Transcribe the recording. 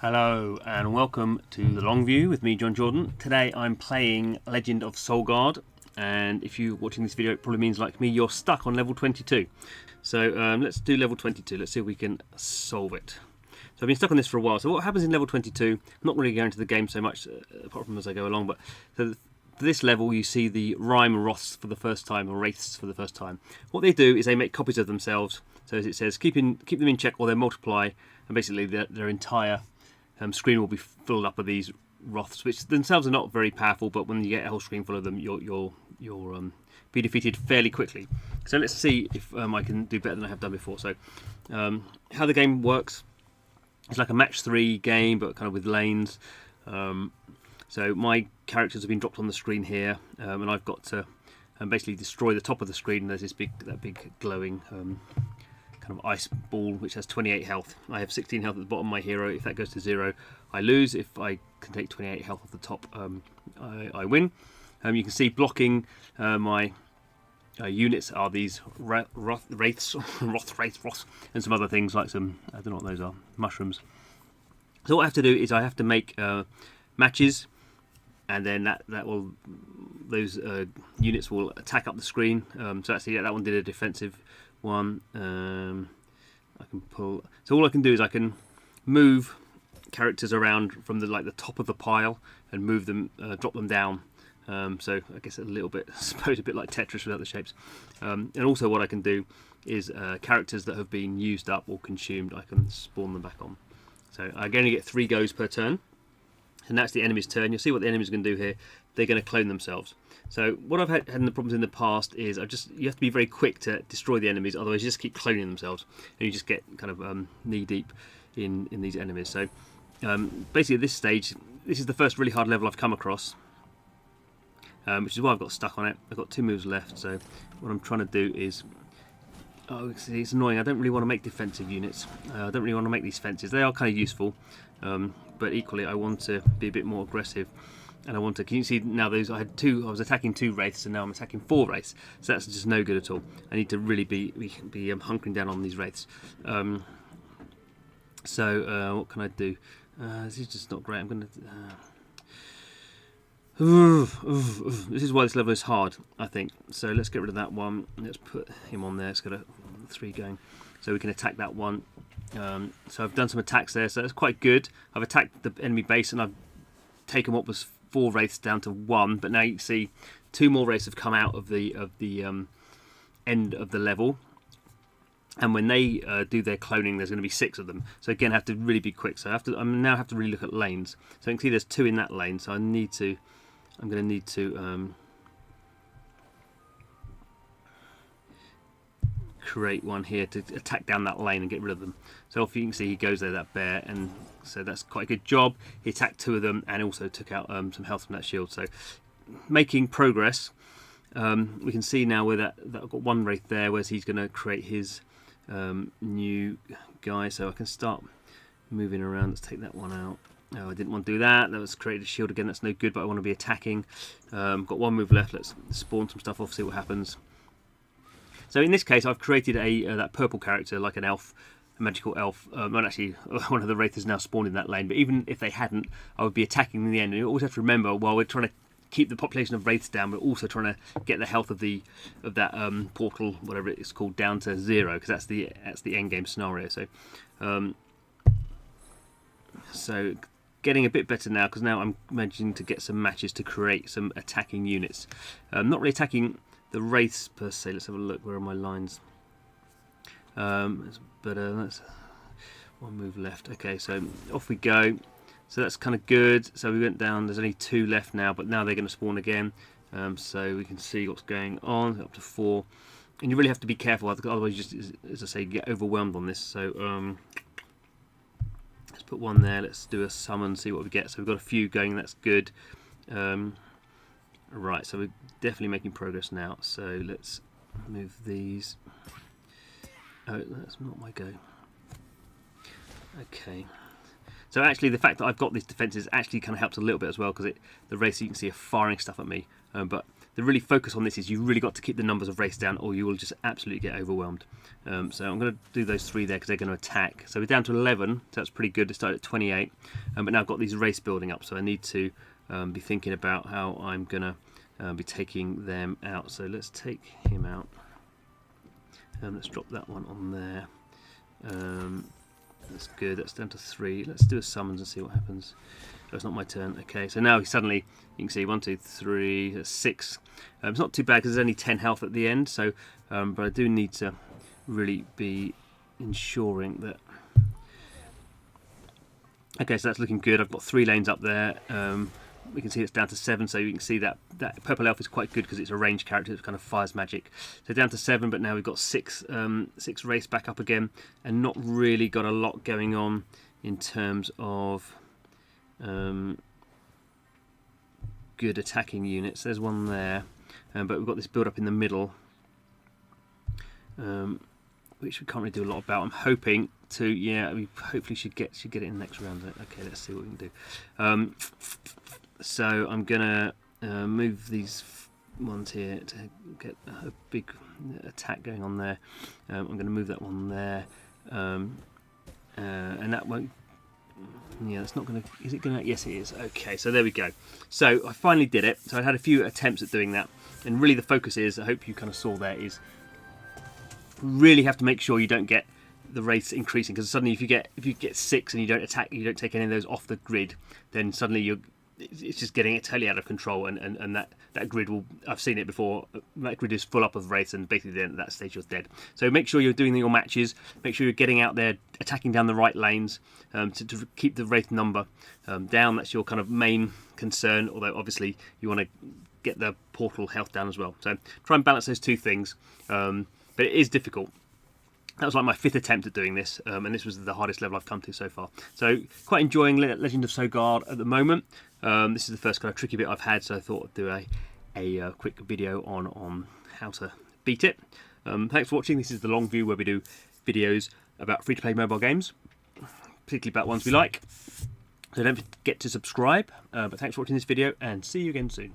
Hello and welcome to the long view with me, Jon Jordan. Today I'm playing Legend of Solgard, and if you're watching this video it probably means, like me, you're stuck on level 22. So let's do level 22, let's see if we can solve it. So I've been stuck on this for a while. So what happens in level 22, I'm not really going into the game so much apart from as I go along, but so for this level you see the Rime Wraiths for the first time, or Wraiths for the first time. What they do is they make copies of themselves, so as it says, keep them in check or they multiply, and basically their entire screen will be filled up with these Wraiths, which themselves are not very powerful, but when you get a whole screen full of them, you'll be defeated fairly quickly. So let's see if I can do better than I have done before. So how the game works, it's like a match 3 game, but kind of with lanes. So my characters have been dropped on the screen here, and I've got to basically destroy the top of the screen. And there's this that big glowing kind of ice ball which has 28 health. I have 16 health at the bottom of my hero. If that goes to 0, I lose. If I can take 28 health off the top, I win. You can see blocking my units are these wraiths, and some other things like some, I don't know what those are, mushrooms. So what I have to do is I have to make matches, and then those units will attack up the screen. So actually, yeah, that one did a defensive one. I can pull. So all I can do is I can move characters around from the top of the pile and move them, drop them down. So I guess a little bit, I suppose, a bit like Tetris without the shapes. And also what I can do is characters that have been used up or consumed, I can spawn them back on. So I only get 3 goes per turn, and that's the enemy's turn. You'll see what the enemy's going to do here. They're going to clone themselves. So what I've had in the problems in the past is you have to be very quick to destroy the enemies, otherwise you just keep cloning themselves, and you just get kind of knee deep in these enemies. So basically at this stage, this is the first really hard level I've come across. Which is why I've got stuck on it. I've got 2 moves left, so what I'm trying to do is... Oh, see, it's annoying. I don't really want to make defensive units. I don't really want to make these fences. They are kind of useful, but equally I want to be a bit more aggressive. And I want to... Can you see now those... I was attacking 2 Wraiths, and now I'm attacking 4 Wraiths. So that's just no good at all. I need to really be hunkering down on these Wraiths. So what can I do? This is just not great. I'm going to... This is why this level is hard, I think. So let's get rid of that one. Let's put him on there. Let's get a 3 going, so we can attack that one. So I've done some attacks there, so that's quite good. I've attacked the enemy base, and I've taken what was 4 Wraiths down to 1. But now you can see 2 more Wraiths have come out of the end of the level. And when they do their cloning, there's going to be 6 of them. So again, I have to really be quick. So I now have to really look at lanes. So you can see there's 2 in that lane. So I'm going to need to create one here to attack down that lane and get rid of them. So if you can see, he goes there, that bear, and so that's quite a good job. He attacked 2 of them and also took out some health from that shield. So making progress. We can see now where that I've got 1 Wraith there, whereas he's going to create his new guy. So I can start moving around. Let's take that one out. No, I didn't want to do that. That was created a shield again. That's no good, but I want to be attacking. Got 1 move left. Let's spawn some stuff off, see what happens. So in this case, I've created that purple character, like an elf, a magical elf. Not actually, one of the Wraiths has now spawned in that lane, but even if they hadn't, I would be attacking in the end. And you always have to remember, while we're trying to keep the population of Wraiths down, we're also trying to get the health of that portal, whatever it's called, down to 0, because that's the end game scenario. So getting a bit better now, because now I'm managing to get some matches to create some attacking units. Not really attacking the Wraiths per se. Let's have a look. Where are my lines? That's 1 move left. Okay, so off we go. So that's kind of good. So we went down. There's only 2 left now, but now they're going to spawn again. So we can see what's going on. Up to 4. And you really have to be careful, otherwise you just, as I say, get overwhelmed on this. So let's put 1 there. Let's do a summon, see what we get. So we've got a few going. That's good. Right, so we're definitely making progress now. So let's move these. Oh, that's not my go. Okay. So actually, the fact that I've got these defences actually kind of helps a little bit as well, because the Wraiths, you can see, are firing stuff at me. But the really focus on this is you really got to keep the numbers of wraiths down, or you will just absolutely get overwhelmed. So I'm going to do those 3 there because they're going to attack. So we're down to 11, so that's pretty good. It started at 28, but now I've got these wraiths building up, so I need to be thinking about how I'm going to be taking them out. So let's take him out. Let's drop that one on there. That's good. That's down to 3. Let's do a summons and see what happens. Oh, it's not my turn. Okay, so now suddenly you can see 1, 2, 3, that's 6. It's not too bad because there's only 10 health at the end. So, but I do need to really be ensuring that. Okay, so that's looking good. I've got 3 lanes up there. We can see it's down to 7, so you can see that purple elf is quite good because it's a ranged character. It kind of fires magic. So down to 7, but now we've got 6 wraiths back up again, and not really got a lot going on in terms of good attacking units. There's one there, but we've got this build up in the middle, which we can't really do a lot about. I'm hoping to, yeah, we hopefully should get it in the next round. Okay, let's see what we can do. So I'm gonna move these ones here to get a big attack going on there. I'm going to move that one there, and that won't. Yeah, that's not going to. Is it going to? Yes, it is. Okay, so there we go. So I finally did it. So I had a few attempts at doing that, and really the focus is, I hope you kind of saw there, is really have to make sure you don't get the wraiths increasing, because suddenly if you get 6 and you don't attack, you don't take any of those off the grid, then suddenly it's just getting it totally out of control, and that grid will, I've seen it before, that grid is full up of wraiths, and basically then at that stage you're dead. So make sure you're doing your matches, make sure you're getting out there, attacking down the right lanes, to keep the wraith number down. That's your kind of main concern, although obviously you want to get the portal health down as well. So try and balance those 2 things, but it is difficult. That was like my 5th attempt at doing this, and this was the hardest level I've come to so far. So quite enjoying Legend of Solgard at the moment. This is the first kind of tricky bit I've had, so I thought I'd do a quick video on how to beat it. Thanks for watching. This is the long view, where we do videos about free-to-play mobile games, particularly about ones we like. So don't forget to subscribe. But thanks for watching this video, and see you again soon.